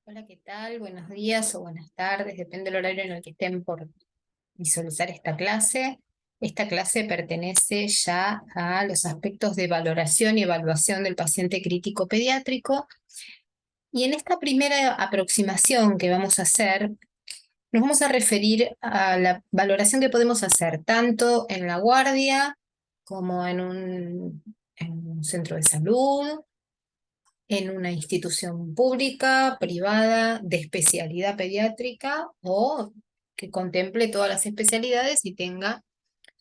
Hola, ¿qué tal? Buenos días o buenas tardes, depende del horario en el que estén por visualizar esta clase. Esta clase pertenece ya a los aspectos de valoración y evaluación del paciente crítico pediátrico. Y en esta primera aproximación que vamos a hacer, nos vamos a referir a la valoración que podemos hacer tanto en la guardia como en un centro de salud, en una institución pública, privada, de especialidad pediátrica o que contemple todas las especialidades y tenga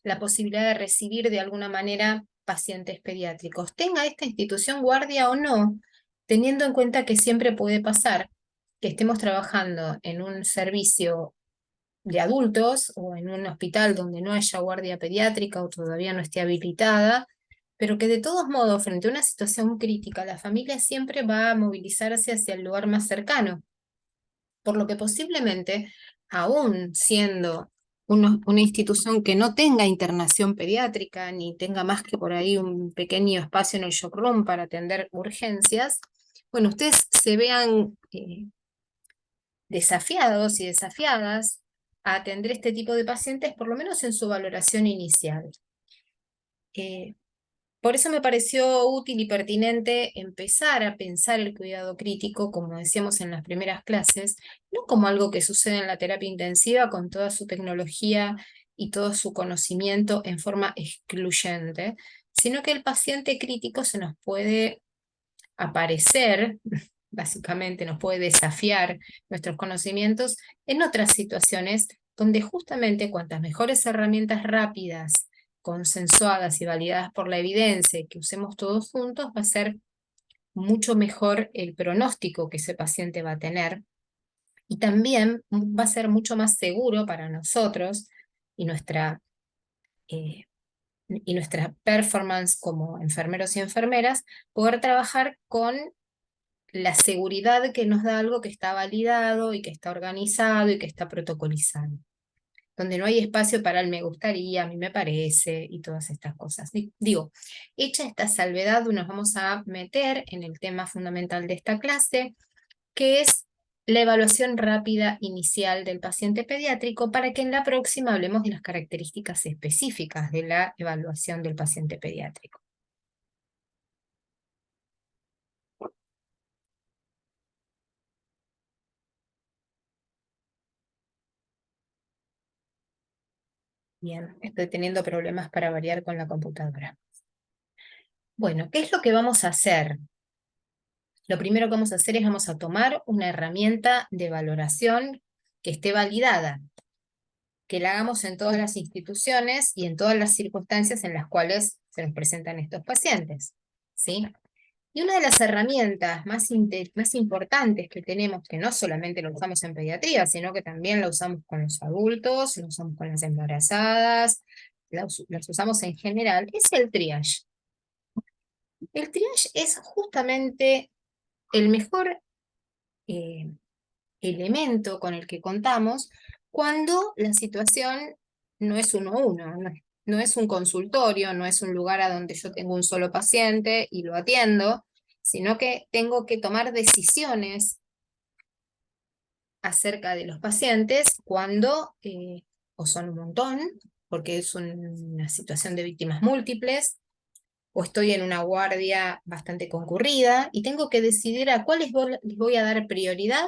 la posibilidad de recibir de alguna manera pacientes pediátricos. Tenga esta institución guardia o no, teniendo en cuenta que siempre puede pasar que estemos trabajando en un servicio de adultos o en un hospital donde no haya guardia pediátrica o todavía no esté habilitada, pero que de todos modos, frente a una situación crítica, la familia siempre va a movilizarse hacia el lugar más cercano, por lo que posiblemente, aún siendo una institución que no tenga internación pediátrica, ni tenga más que por ahí un pequeño espacio en el shock room para atender urgencias, bueno, ustedes se vean desafiados y desafiadas a atender este tipo de pacientes, por lo menos en su valoración inicial. Eh, por eso me pareció útil y pertinente empezar a pensar el cuidado crítico, como decíamos en las primeras clases, no como algo que sucede en la terapia intensiva con toda su tecnología y todo su conocimiento en forma excluyente, sino que el paciente crítico se nos puede aparecer, básicamente nos puede desafiar nuestros conocimientos en otras situaciones donde justamente cuantas mejores herramientas rápidas, consensuadas y validadas por la evidencia y que usemos todos juntos, va a ser mucho mejor el pronóstico que ese paciente va a tener y también va a ser mucho más seguro para nosotros y eh, nuestra performance como enfermeros y enfermeras, poder trabajar con la seguridad que nos da algo que está validado y que está organizado y que está protocolizado, donde no hay espacio para el me gustaría, a mí me parece y todas estas cosas. Digo, hecha esta salvedad, nos vamos a meter en el tema fundamental de esta clase, que es la evaluación rápida inicial del paciente pediátrico, para que en la próxima hablemos de las características específicas de la evaluación del paciente pediátrico. Bien, estoy teniendo problemas para variar con la computadora. Bueno, ¿qué es lo que vamos a hacer? Lo primero que vamos a hacer es vamos a tomar una herramienta de valoración que esté validada, que la hagamos en todas las instituciones y en todas las circunstancias en las cuales se nos presentan estos pacientes, ¿sí? Y una de las herramientas más importantes que tenemos, que no solamente lo usamos en pediatría, sino que también la usamos con los adultos, la usamos con las embarazadas, las usamos en general, es el triage. El triage es justamente el mejor eh, elemento con el que contamos cuando la situación no es uno a uno, no es un consultorio, no es un lugar a donde yo tengo un solo paciente y lo atiendo, sino que tengo que tomar decisiones acerca de los pacientes cuando o son un montón, porque es una situación de víctimas múltiples, o estoy en una guardia bastante concurrida y tengo que decidir a cuáles les voy a dar prioridad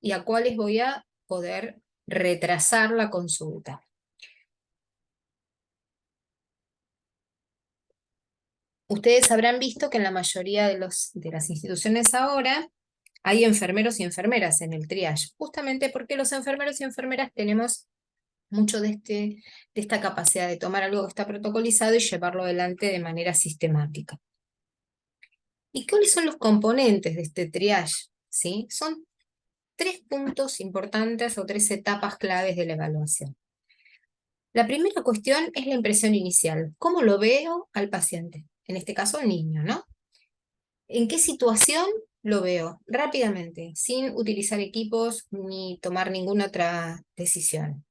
y a cuáles voy a poder retrasar la consulta. Ustedes habrán visto que en la mayoría de las instituciones ahora hay enfermeros y enfermeras en el triage, justamente porque los enfermeros y enfermeras tenemos mucho de esta capacidad de tomar algo que está protocolizado y llevarlo adelante de manera sistemática. ¿Y cuáles son los componentes de este triage? ¿Sí? Son tres puntos importantes o tres etapas claves de la evaluación. La primera cuestión es la impresión inicial. ¿Cómo lo veo al paciente? En este caso, al niño, ¿no? ¿En qué situación lo veo? Rápidamente, sin utilizar equipos ni tomar ninguna otra decisión.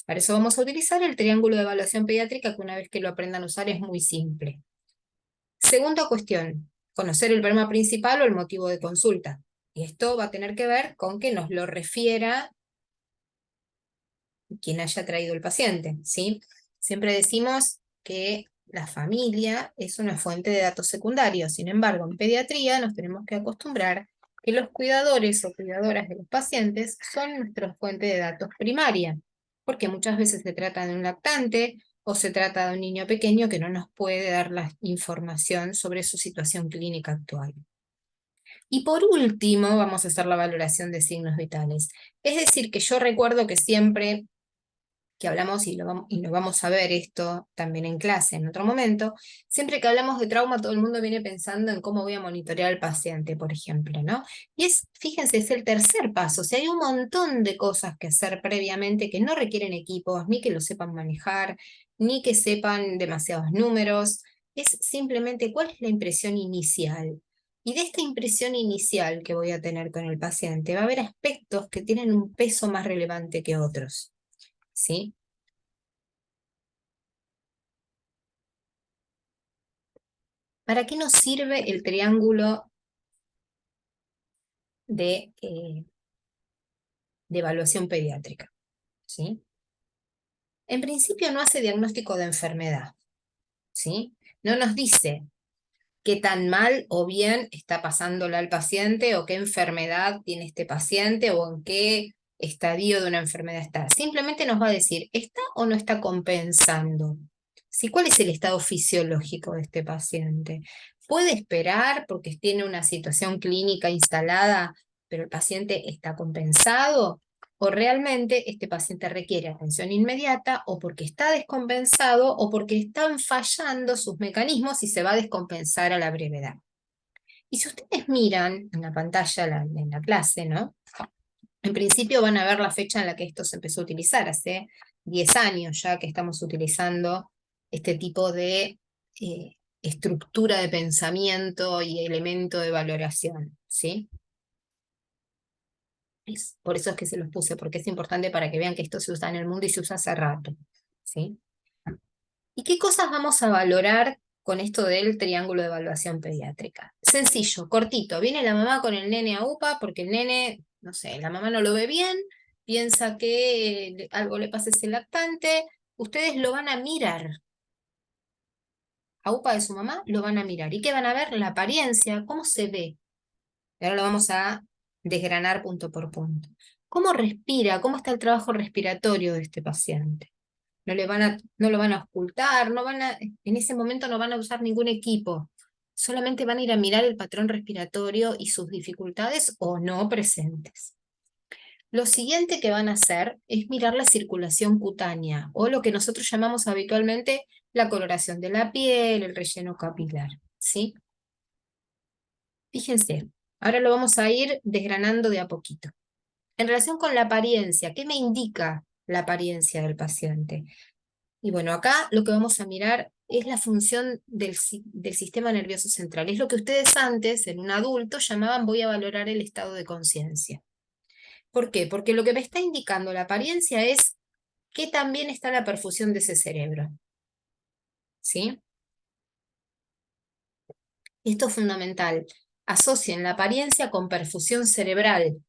Para eso vamos a utilizar el triángulo de evaluación pediátrica, que una vez que lo aprendan a usar es muy simple. 2ª cuestión, conocer el problema principal o el motivo de consulta. Y esto va a tener que ver con que nos lo refiera quien haya traído el paciente, ¿sí? Siempre decimos que la familia es una fuente de datos secundarios. Sin embargo, en pediatría nos tenemos que acostumbrar que los cuidadores o cuidadoras de los pacientes son nuestra fuente de datos primaria, porque muchas veces se trata de un lactante o se trata de un niño pequeño que no nos puede dar la información sobre su situación clínica actual. Y por último, vamos a hacer la valoración de signos vitales. Es decir, que yo recuerdo que siempre que hablamos, y lo vamos a ver esto también en clase en otro momento, siempre que hablamos de trauma, todo el mundo viene pensando en cómo voy a monitorear al paciente, por ejemplo, ¿no? Y fíjense, es el tercer paso. O sea, hay un montón de cosas que hacer previamente que no requieren equipos, ni que lo sepan manejar, ni que sepan demasiados números. Es simplemente cuál es la impresión inicial. Y de esta impresión inicial que voy a tener con el paciente, va a haber aspectos que tienen un peso más relevante que otros. ¿Sí? ¿Para qué nos sirve el triángulo de evaluación pediátrica? ¿Sí? En principio no hace diagnóstico de enfermedad, ¿sí? No nos dice qué tan mal o bien está pasándole al paciente o qué enfermedad tiene este paciente o en qué estadio de una enfermedad está. Simplemente nos va a decir, ¿está o no está compensando? ¿Sí? ¿Cuál es el estado fisiológico de este paciente? ¿Puede esperar porque tiene una situación clínica instalada, pero el paciente está compensado? ¿O realmente este paciente requiere atención inmediata o porque está descompensado o porque están fallando sus mecanismos y se va a descompensar a la brevedad? Y si ustedes miran en la pantalla, en la clase, ¿no? En principio van a ver la fecha en la que esto se empezó a utilizar, hace 10 años ya que estamos utilizando este tipo de estructura de pensamiento y elemento de valoración, ¿sí? Por eso es que se los puse, porque es importante para que vean que esto se usa en el mundo y se usa hace rato, ¿sí? ¿Y qué cosas vamos a valorar con esto del triángulo de evaluación pediátrica? Sencillo, cortito. Viene la mamá con el nene a UPA porque el nene, no sé, la mamá no lo ve bien, piensa que algo le pasa a ese lactante. Ustedes lo van a mirar. A UPA de su mamá lo van a mirar. ¿Y qué van a ver? La apariencia, cómo se ve. Y ahora lo vamos a desgranar punto por punto. ¿Cómo respira? ¿Cómo está el trabajo respiratorio de este paciente? No lo van a ocultar, en ese momento no van a usar ningún equipo. Solamente van a ir a mirar el patrón respiratorio y sus dificultades o no presentes. Lo siguiente que van a hacer es mirar la circulación cutánea, o lo que nosotros llamamos habitualmente la coloración de la piel, el relleno capilar, ¿sí? Fíjense, ahora lo vamos a ir desgranando de a poquito. En relación con la apariencia, ¿qué me indica la apariencia del paciente? Y bueno, acá lo que vamos a mirar es la función del sistema nervioso central. Es lo que ustedes antes, en un adulto, llamaban voy a valorar el estado de conciencia. ¿Por qué? Porque lo que me está indicando la apariencia es que también está la perfusión de ese cerebro. ¿Sí? Esto es fundamental. Asocien la apariencia con perfusión cerebral,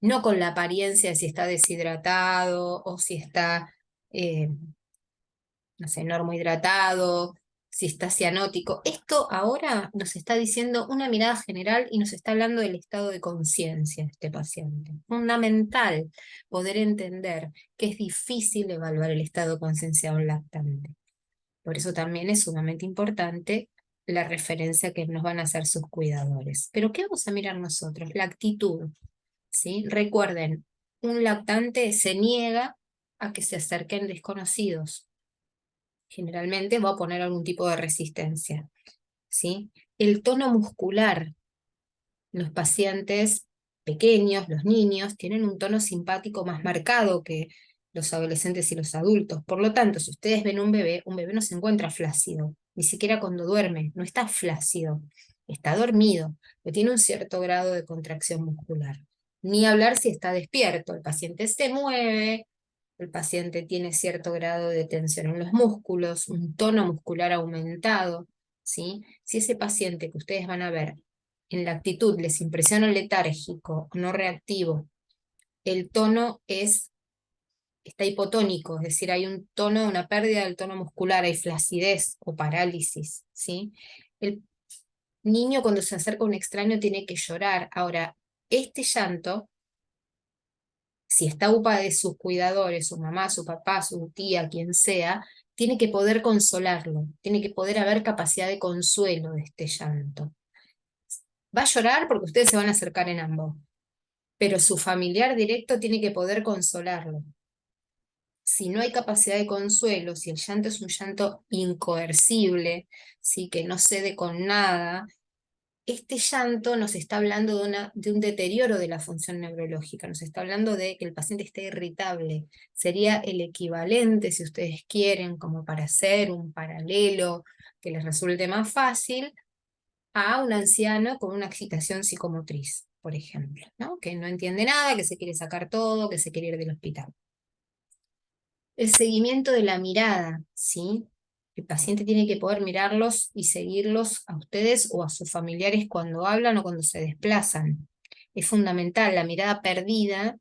no con la apariencia de si está deshidratado o si está eh, no sé, normohidratado, si está cianótico. Esto ahora nos está diciendo una mirada general y nos está hablando del estado de conciencia de este paciente. Fundamental poder entender que es difícil evaluar el estado de conciencia de un lactante. Por eso también es sumamente importante la referencia que nos van a hacer sus cuidadores. Pero ¿qué vamos a mirar nosotros? La actitud, ¿sí? Recuerden, un lactante se niega a que se acerquen desconocidos. Generalmente va a poner algún tipo de resistencia, ¿sí? El tono muscular, los pacientes pequeños, los niños, tienen un tono simpático más marcado que los adolescentes y los adultos. Por lo tanto, si ustedes ven un bebé no se encuentra flácido, ni siquiera cuando duerme, no está flácido, está dormido, pero tiene un cierto grado de contracción muscular. Ni hablar si está despierto, el paciente se mueve, el paciente tiene cierto grado de tensión en los músculos, un tono muscular aumentado, ¿sí? Si ese paciente que ustedes van a ver en la actitud les impresiona letárgico, no reactivo, el tono está hipotónico, es decir, hay un tono, una pérdida del tono muscular, hay flacidez o parálisis, ¿sí? El niño cuando se acerca a un extraño tiene que llorar. Ahora, este llanto, si está UPA de sus cuidadores, su mamá, su papá, su tía, quien sea, tiene que poder consolarlo, tiene que poder haber capacidad de consuelo de este llanto. Va a llorar porque ustedes se van a acercar en ambos, pero su familiar directo tiene que poder consolarlo. Si no hay capacidad de consuelo, si el llanto es un llanto incoercible, ¿sí? Que no cede con nada, este llanto nos está hablando de un deterioro de la función neurológica, nos está hablando de que el paciente esté irritable. Sería el equivalente, si ustedes quieren, como para hacer un paralelo que les resulte más fácil, a un anciano con una excitación psicomotriz, por ejemplo, ¿no? Que no entiende nada, que se quiere sacar todo, que se quiere ir del hospital. El seguimiento de la mirada, ¿sí? El paciente tiene que poder mirarlos y seguirlos a ustedes o a sus familiares cuando hablan o cuando se desplazan. Es fundamental, la mirada perdida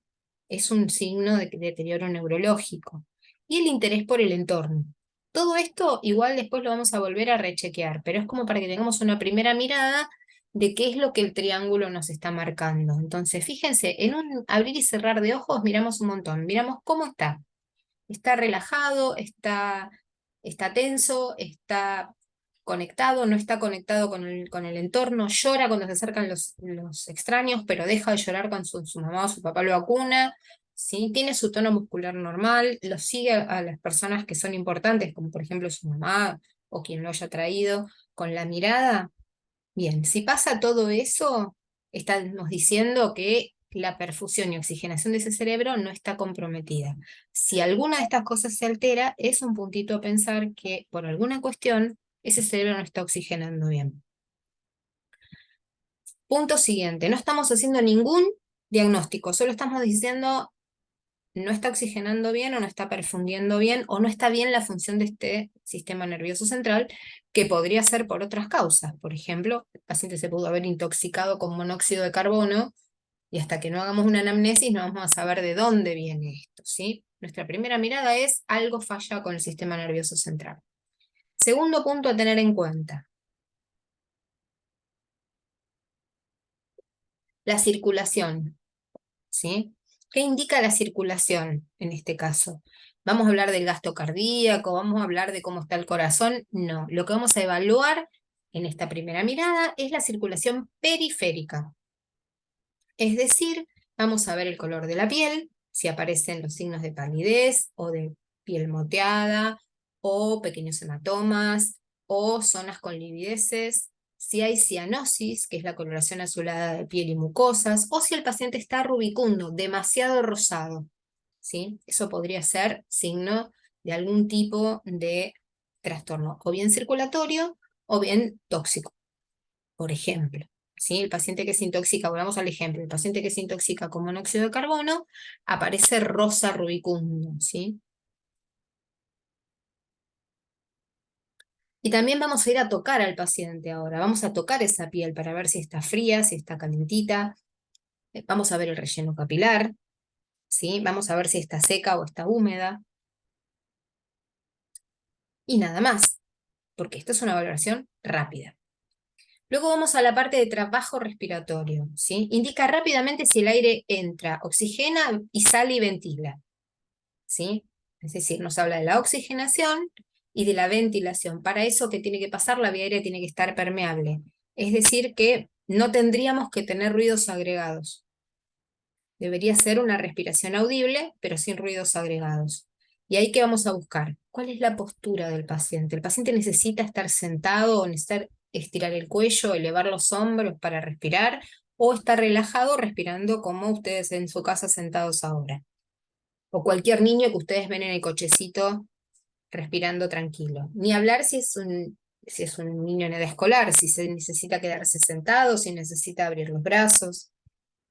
es un signo de deterioro neurológico. Y el interés por el entorno. Todo esto igual después lo vamos a volver a rechequear, pero es como para que tengamos una primera mirada de qué es lo que el triángulo nos está marcando. Entonces, fíjense, en un abrir y cerrar de ojos miramos un montón, miramos cómo está. Está relajado, está tenso, está conectado, no está conectado con el entorno, llora cuando se acercan los extraños, pero deja de llorar cuando su mamá o su papá lo vacuna, ¿sí? Tiene su tono muscular normal, lo sigue a las personas que son importantes, como por ejemplo su mamá o quien lo haya traído, con la mirada. Bien, si pasa todo eso, estamos diciendo que la perfusión y oxigenación de ese cerebro no está comprometida. Si alguna de estas cosas se altera, es un puntito a pensar que por alguna cuestión ese cerebro no está oxigenando bien. Punto siguiente, no estamos haciendo ningún diagnóstico, solo estamos diciendo no está oxigenando bien o no está perfundiendo bien o no está bien la función de este sistema nervioso central, que podría ser por otras causas. Por ejemplo, el paciente se pudo haber intoxicado con monóxido de carbono y hasta que no hagamos una anamnesis no vamos a saber de dónde viene esto, ¿sí? Nuestra primera mirada es algo falla con el sistema nervioso central. Segundo punto a tener en cuenta, la circulación, ¿sí? ¿Qué indica la circulación en este caso? ¿Vamos a hablar del gasto cardíaco? ¿Vamos a hablar de cómo está el corazón? No, lo que vamos a evaluar en esta primera mirada es la circulación periférica. Es decir, vamos a ver el color de la piel, si aparecen los signos de palidez o de piel moteada o pequeños hematomas o zonas con livideces, si hay cianosis, que es la coloración azulada de piel y mucosas, o si el paciente está rubicundo, demasiado rosado, ¿sí? Eso podría ser signo de algún tipo de trastorno, o bien circulatorio o bien tóxico, por ejemplo. ¿Sí? El paciente que se intoxica, volvamos al ejemplo, el paciente que se intoxica con monóxido de carbono aparece rosa rubicundo, ¿sí? Y también vamos a ir a tocar al paciente ahora, vamos a tocar esa piel para ver si está fría, si está calentita, vamos a ver el relleno capilar, ¿sí? Vamos a ver si está seca o está húmeda, y nada más, porque esto es una valoración rápida. Luego vamos a la parte de trabajo respiratorio, ¿sí? Indica rápidamente si el aire entra, oxigena y sale y ventila, ¿sí? Es decir, nos habla de la oxigenación y de la ventilación. Para eso, ¿qué tiene que pasar? La vía aérea tiene que estar permeable. Es decir, que no tendríamos que tener ruidos agregados. Debería ser una respiración audible, pero sin ruidos agregados. ¿Y ahí qué vamos a buscar? ¿Cuál es la postura del paciente? ¿El paciente necesita estar sentado o necesita estirar el cuello, elevar los hombros para respirar? ¿O está relajado respirando como ustedes en su casa sentados ahora? O cualquier niño que ustedes ven en el cochecito respirando tranquilo. Ni hablar si es un niño en edad escolar, si se necesita quedarse sentado, si necesita abrir los brazos,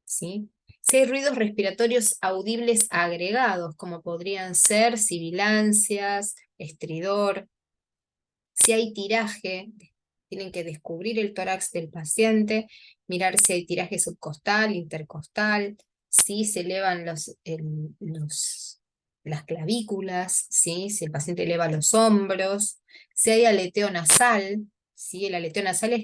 ¿sí? Si hay ruidos respiratorios audibles agregados, como podrían ser sibilancias, estridor, si hay tiraje, Tienen que descubrir el tórax del paciente, mirar si hay tiraje subcostal, intercostal, si se elevan las clavículas, ¿sí? Si el paciente eleva los hombros, si hay aleteo nasal, ¿sí? El aleteo nasal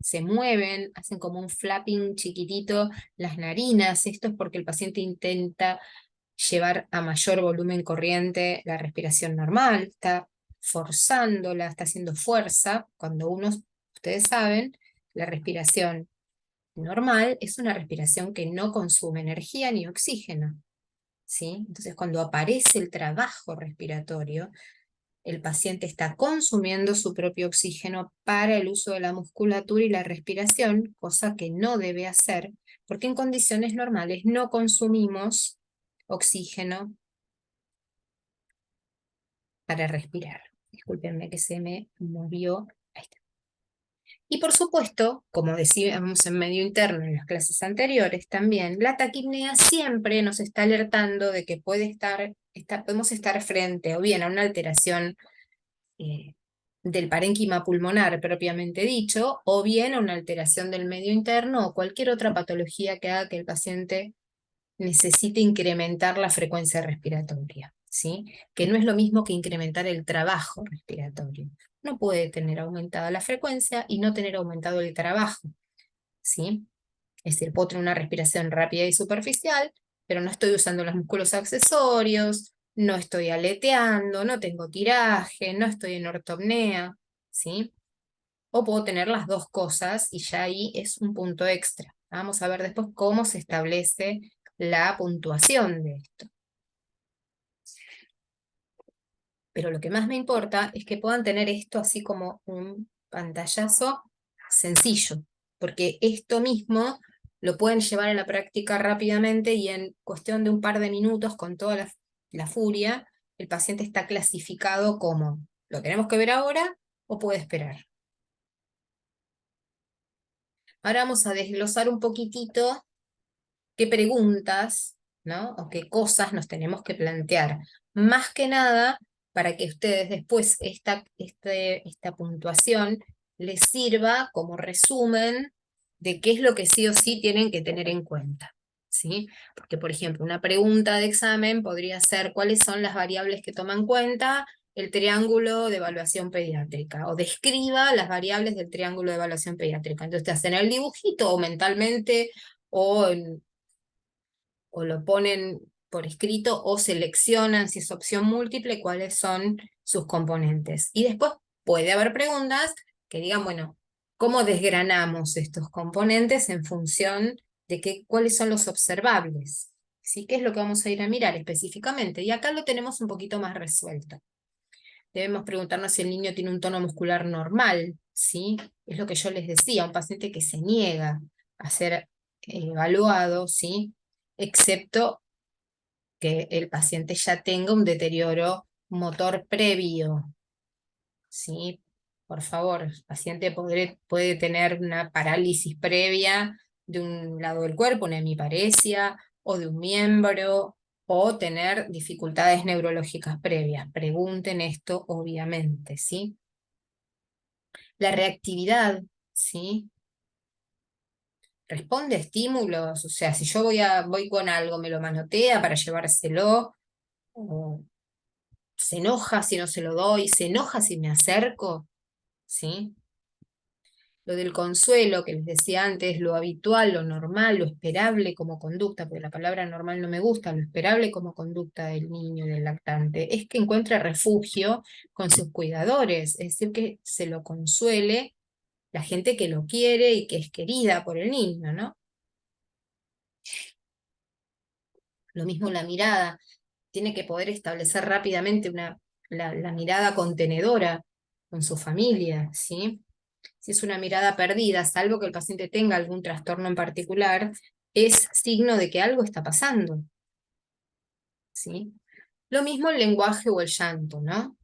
se mueven, hacen como un flapping chiquitito las narinas. Esto es porque el paciente intenta llevar a mayor volumen corriente la respiración normal, está forzándola, está haciendo fuerza. Cuando ustedes saben, la respiración normal es una respiración que no consume energía ni oxígeno, ¿sí? Entonces, cuando aparece el trabajo respiratorio, el paciente está consumiendo su propio oxígeno para el uso de la musculatura y la respiración, cosa que no debe hacer, porque en condiciones normales no consumimos oxígeno para respirar. Discúlpenme que se me movió. Ahí está. Y por supuesto, como decíamos en medio interno en las clases anteriores también, la taquipnea siempre nos está alertando de que podemos estar frente o bien a una alteración eh, del parénquima pulmonar propiamente dicho, o bien a una alteración del medio interno o cualquier otra patología que haga que el paciente necesite incrementar la frecuencia respiratoria, ¿sí? Que no es lo mismo que incrementar el trabajo respiratorio. No puede tener aumentada la frecuencia y no tener aumentado el trabajo, ¿sí? Es decir, puedo tener una respiración rápida y superficial, pero no estoy usando los músculos accesorios, no estoy aleteando, no tengo tiraje, no estoy en ortopnea, ¿sí? O puedo tener las dos cosas y ya ahí es un punto extra. Vamos a ver después cómo se establece la puntuación de esto. Pero lo que más me importa es que puedan tener esto así como un pantallazo sencillo, porque esto mismo lo pueden llevar a la práctica rápidamente y en cuestión de un par de minutos, con toda la furia, el paciente está clasificado como, ¿lo tenemos que ver ahora o puede esperar? Ahora vamos a desglosar un poquitito qué preguntas, ¿no? O qué cosas nos tenemos que plantear. Más que nada, para que ustedes después esta puntuación les sirva como resumen de qué es lo que sí o sí tienen que tener en cuenta, ¿sí? Porque, por ejemplo, una pregunta de examen podría ser ¿cuáles son las variables que toma en cuenta el triángulo de evaluación pediátrica? O describa las variables del triángulo de evaluación pediátrica. Entonces te hacen el dibujito o mentalmente o lo ponen por escrito o seleccionan, si es opción múltiple, cuáles son sus componentes. Y después puede haber preguntas que digan, bueno, ¿cómo desgranamos estos componentes en función de cuáles son los observables? ¿Sí? ¿Qué es lo que vamos a ir a mirar específicamente? Y acá lo tenemos un poquito más resuelto. Debemos preguntarnos si el niño tiene un tono muscular normal, ¿sí? Es lo que yo les decía, un paciente que se niega a ser evaluado, ¿sí? Excepto que el paciente ya tenga un deterioro motor previo, ¿sí? Por favor, el paciente puede tener una parálisis previa de un lado del cuerpo, una hemiparesia, o de un miembro, o tener dificultades neurológicas previas. Pregunten esto, obviamente, ¿sí? La reactividad, ¿sí? Responde a estímulos, o sea, si yo voy con algo, me lo manotea para llevárselo, o se enoja si no se lo doy, se enoja si me acerco, ¿sí? Lo del consuelo, que les decía antes, lo habitual, lo normal, lo esperable como conducta, porque la palabra normal no me gusta, lo esperable como conducta del niño, del lactante, es que encuentre refugio con sus cuidadores, es decir, que se lo consuele la gente que lo quiere y que es querida por el niño, ¿no? Lo mismo la mirada, tiene que poder establecer rápidamente la mirada contenedora con su familia, ¿sí? Si es una mirada perdida, salvo que el paciente tenga algún trastorno en particular, es signo de que algo está pasando, ¿sí? Lo mismo el lenguaje o el llanto, ¿no?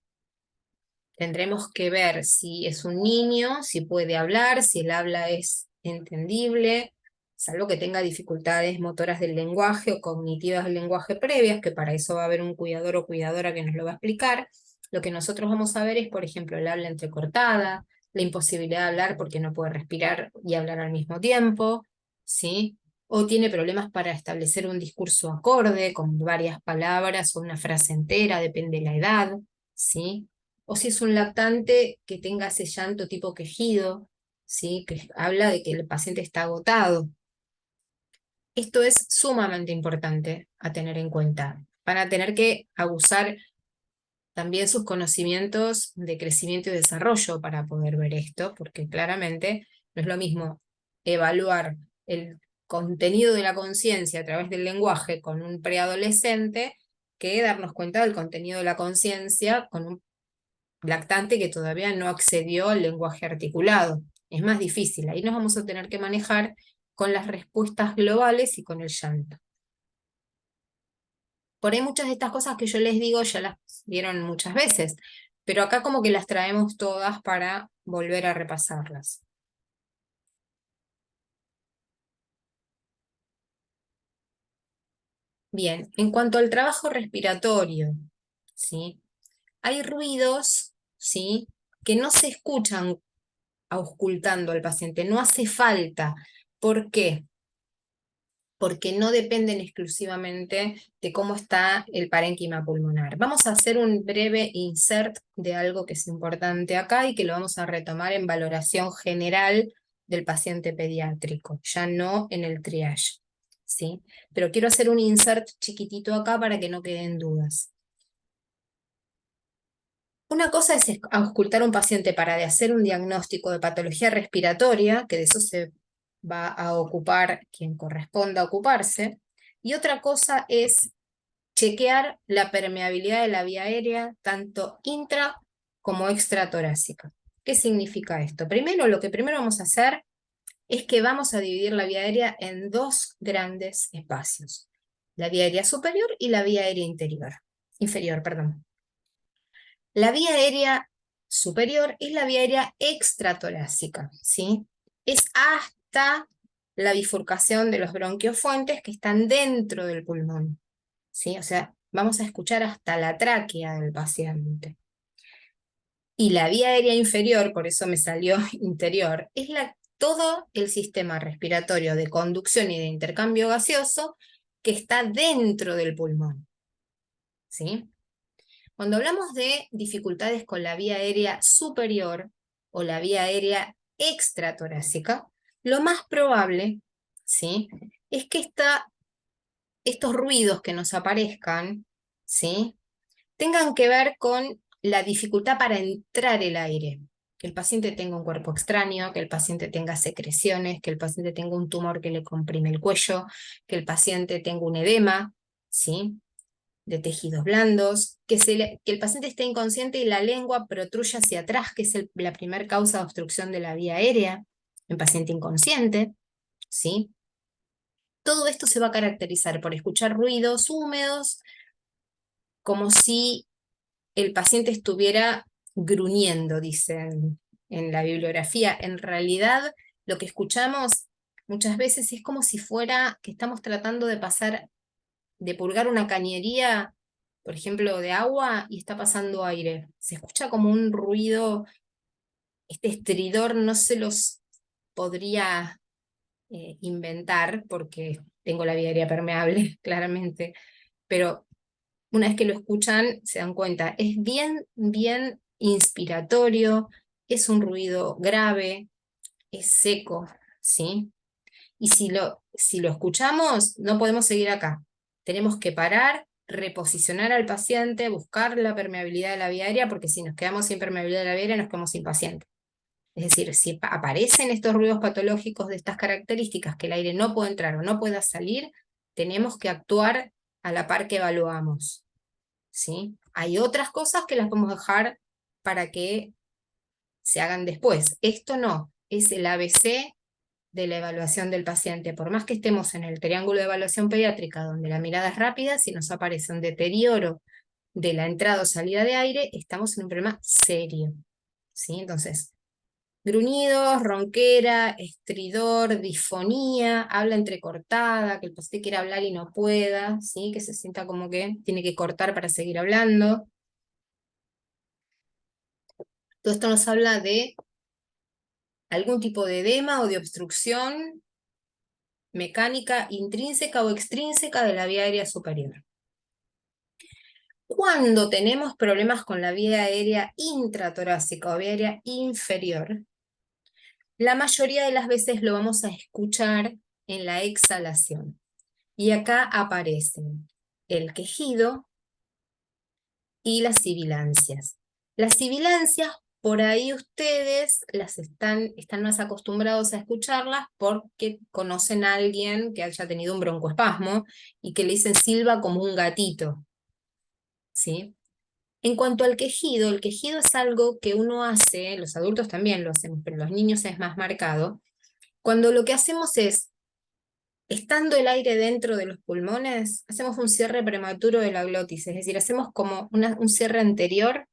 Tendremos que ver si es un niño, si puede hablar, si el habla es entendible, salvo que tenga dificultades motoras del lenguaje o cognitivas del lenguaje previas, que para eso va a haber un cuidador o cuidadora que nos lo va a explicar. Lo que nosotros vamos a ver es, por ejemplo, el habla entrecortada, la imposibilidad de hablar porque no puede respirar y hablar al mismo tiempo, ¿sí? O tiene problemas para establecer un discurso acorde con varias palabras o una frase entera, depende de la edad, ¿sí? O si es un lactante que tenga ese llanto tipo quejido, ¿sí? Que habla de que el paciente está agotado. Esto es sumamente importante a tener en cuenta. Van a tener que abusar también sus conocimientos de crecimiento y desarrollo para poder ver esto, porque claramente no es lo mismo evaluar el contenido de la conciencia a través del lenguaje con un preadolescente que darnos cuenta del contenido de la conciencia con un lactante que todavía no accedió al lenguaje articulado. Es más difícil, ahí nos vamos a tener que manejar con las respuestas globales y con el llanto. Por ahí muchas de estas cosas que yo les digo ya las vieron muchas veces, pero acá como que las traemos todas para volver a repasarlas. Bien, en cuanto al trabajo respiratorio, ¿sí? Hay ruidos, ¿sí? Que no se escuchan auscultando al paciente, no hace falta. ¿Por qué? Porque no dependen exclusivamente de cómo está el parénquima pulmonar. Vamos a hacer un breve insert de algo que es importante acá y que lo vamos a retomar en valoración general del paciente pediátrico, ya no en el triage, ¿sí? Pero quiero hacer un insert chiquitito acá para que no queden dudas. Una cosa es auscultar a un paciente para hacer un diagnóstico de patología respiratoria, que de eso se va a ocupar quien corresponda ocuparse, y otra cosa es chequear la permeabilidad de la vía aérea, tanto intra como extratorácica. ¿Qué significa esto? Primero, lo que primero vamos a hacer es que vamos a dividir la vía aérea en dos grandes espacios, la vía aérea superior y la vía aérea inferior, perdón. La vía aérea superior es la vía aérea extratorácica, ¿sí? Es hasta la bifurcación de los bronquiofuentes que están dentro del pulmón, ¿sí? O sea, vamos a escuchar hasta la tráquea del paciente. Y la vía aérea inferior, por eso me salió interior, es todo el sistema respiratorio de conducción y de intercambio gaseoso que está dentro del pulmón, ¿sí? Cuando hablamos de dificultades con la vía aérea superior o la vía aérea extratorácica, lo más probable, ¿sí? Es que estos ruidos que nos aparezcan, ¿sí? Tengan que ver con la dificultad para entrar el aire. Que el paciente tenga un cuerpo extraño, que el paciente tenga secreciones, que el paciente tenga un tumor que le comprime el cuello, que el paciente tenga un edema, ¿sí? De tejidos blandos, que el paciente esté inconsciente y la lengua protruya hacia atrás, que es la primera causa de obstrucción de la vía aérea en paciente inconsciente, ¿sí? Todo esto se va a caracterizar por escuchar ruidos húmedos, como si el paciente estuviera gruñendo, dicen en la bibliografía. En realidad, lo que escuchamos muchas veces es como si fuera que estamos tratando de pasar, de purgar una cañería, por ejemplo, de agua y está pasando aire. Se escucha como un ruido, este estridor no se los podría inventar porque tengo la vía aérea permeable, claramente, pero una vez que lo escuchan se dan cuenta, es bien, bien inspiratorio, es un ruido grave, es seco, ¿sí? Y si lo escuchamos, no podemos seguir acá. Tenemos que parar, reposicionar al paciente, buscar la permeabilidad de la vía aérea, porque si nos quedamos sin permeabilidad de la vía aérea, nos quedamos sin paciente. Es decir, si aparecen estos ruidos patológicos de estas características, que el aire no puede entrar o no pueda salir, tenemos que actuar a la par que evaluamos, ¿sí? Hay otras cosas que las podemos dejar para que se hagan después. Esto no, es el ABC de la evaluación del paciente. Por más que estemos en el triángulo de evaluación pediátrica, donde la mirada es rápida, si nos aparece un deterioro de la entrada o salida de aire, estamos en un problema serio, ¿sí? Entonces, gruñidos, ronquera, estridor, disfonía, habla entrecortada, que el paciente quiera hablar y no pueda, ¿sí? Que se sienta como que tiene que cortar para seguir hablando. Todo esto nos habla de algún tipo de edema o de obstrucción mecánica intrínseca o extrínseca de la vía aérea superior. Cuando tenemos problemas con la vía aérea intratorácica o vía aérea inferior, la mayoría de las veces lo vamos a escuchar en la exhalación. Y acá aparecen el quejido y las sibilancias. Las sibilancias, por ahí ustedes están más acostumbrados a escucharlas porque conocen a alguien que haya tenido un broncoespasmo y que le dicen silba como un gatito, ¿sí? En cuanto al quejido, el quejido es algo que uno hace, los adultos también lo hacemos, pero los niños es más marcado, cuando lo que hacemos es, estando el aire dentro de los pulmones, hacemos un cierre prematuro de la glotis, es decir, hacemos como un cierre anterior,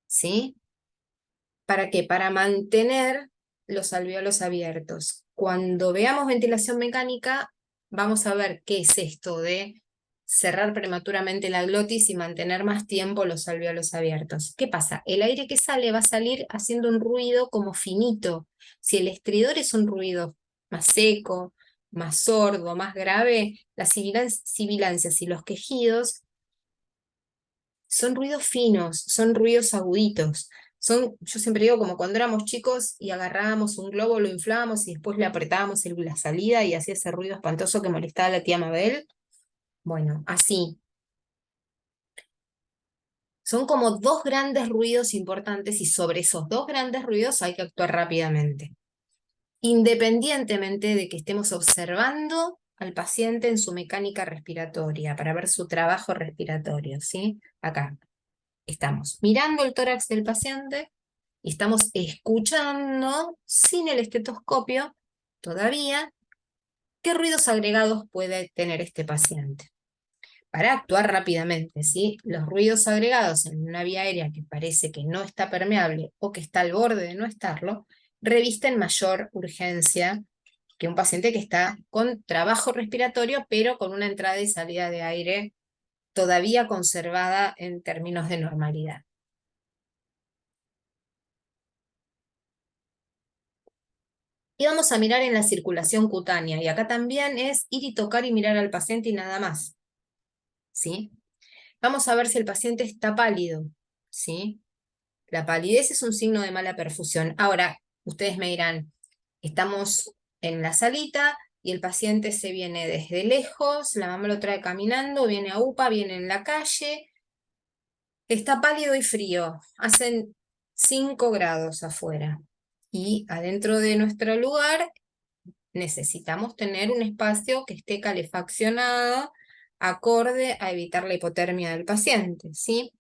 ¿sí? ¿Para qué? Para mantener los alvéolos abiertos. Cuando veamos ventilación mecánica, vamos a ver qué es esto de cerrar prematuramente la glotis y mantener más tiempo los alvéolos abiertos. ¿Qué pasa? El aire que sale va a salir haciendo un ruido como finito. Si el estridor es un ruido más seco, más sordo, más grave, las sibilancias y los quejidos son ruidos finos, son ruidos aguditos. Yo siempre digo, como cuando éramos chicos y agarrábamos un globo, lo inflábamos y después le apretábamos la salida y hacía ese ruido espantoso que molestaba a la tía Mabel. Bueno, así. Son como dos grandes ruidos importantes y sobre esos dos grandes ruidos hay que actuar rápidamente, independientemente de que estemos observando al paciente en su mecánica respiratoria para ver su trabajo respiratorio, ¿sí? Acá estamos mirando el tórax del paciente y estamos escuchando sin el estetoscopio todavía qué ruidos agregados puede tener este paciente. Para actuar rápidamente, ¿sí? Los ruidos agregados en una vía aérea que parece que no está permeable o que está al borde de no estarlo, revisten mayor urgencia que un paciente que está con trabajo respiratorio, pero con una entrada y salida de aire todavía conservada en términos de normalidad. Y vamos a mirar en la circulación cutánea, y acá también es ir y tocar y mirar al paciente y nada más, ¿sí? Vamos a ver si el paciente está pálido, ¿sí? La palidez es un signo de mala perfusión. Ahora, ustedes me dirán, estamos en la salita y el paciente se viene desde lejos, la mamá lo trae caminando, viene a UPA, viene en la calle, está pálido y frío, hacen 5 grados afuera. Y adentro de nuestro lugar necesitamos tener un espacio que esté calefaccionado, acorde a evitar la hipotermia del paciente, ¿sí?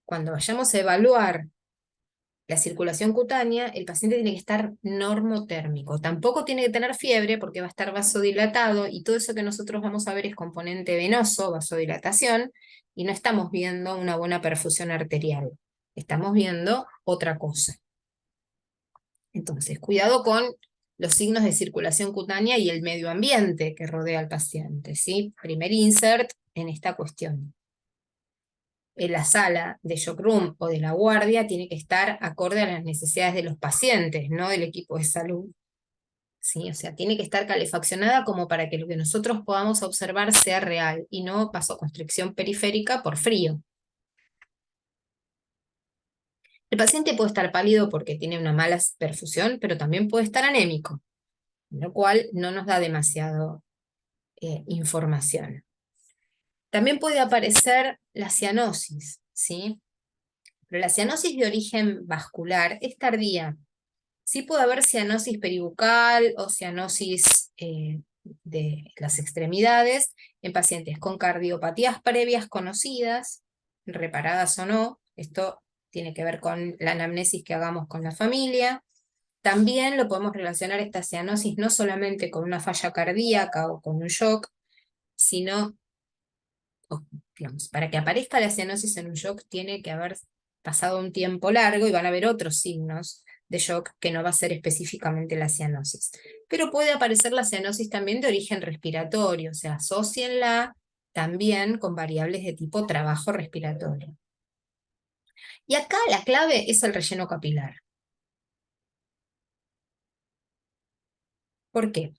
Cuando vayamos a evaluar la circulación cutánea, el paciente tiene que estar normotérmico. Tampoco tiene que tener fiebre porque va a estar vasodilatado y todo eso que nosotros vamos a ver es componente venoso, vasodilatación, y no estamos viendo una buena perfusión arterial. Estamos viendo otra cosa. Entonces, cuidado con los signos de circulación cutánea y el medio ambiente que rodea al paciente, ¿sí? Primer insert en esta cuestión. En la sala de shock room o de la guardia tiene que estar acorde a las necesidades de los pacientes, no del equipo de salud. ¿Sí? O sea, tiene que estar calefaccionada como para que lo que nosotros podamos observar sea real y no vasoconstricción periférica por frío. El paciente puede estar pálido porque tiene una mala perfusión, pero también puede estar anémico, lo cual no nos da demasiado información. También puede aparecer la cianosis, ¿sí? Pero la cianosis de origen vascular es tardía. Sí puede haber cianosis peribucal o cianosis de las extremidades en pacientes con cardiopatías previas conocidas, reparadas o no. Esto tiene que ver con la anamnesis que hagamos con la familia. También lo podemos relacionar esta cianosis no solamente con una falla cardíaca o con un shock, sino, digamos, para que aparezca la cianosis en un shock tiene que haber pasado un tiempo largo y van a haber otros signos de shock que no va a ser específicamente la cianosis. Pero puede aparecer la cianosis también de origen respiratorio, o sea, asócienla también con variables de tipo trabajo respiratorio. Y acá la clave es el relleno capilar. ¿Por qué?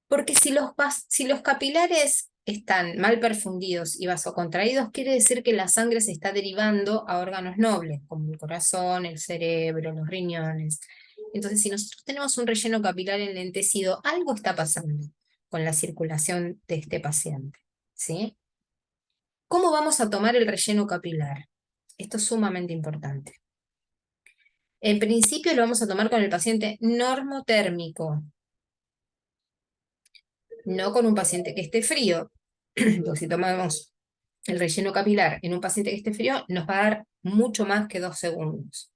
Porque si los capilares están mal perfundidos y vasocontraídos, quiere decir que la sangre se está derivando a órganos nobles, como el corazón, el cerebro, los riñones. Entonces, si nosotros tenemos un relleno capilar enlentecido, algo está pasando con la circulación de este paciente, ¿sí? ¿Cómo vamos a tomar el relleno capilar? Esto es sumamente importante. En principio lo vamos a tomar con el paciente normotérmico, no con un paciente que esté frío. Porque si tomamos el relleno capilar en un paciente que esté frío, nos va a dar mucho más que 2 segundos,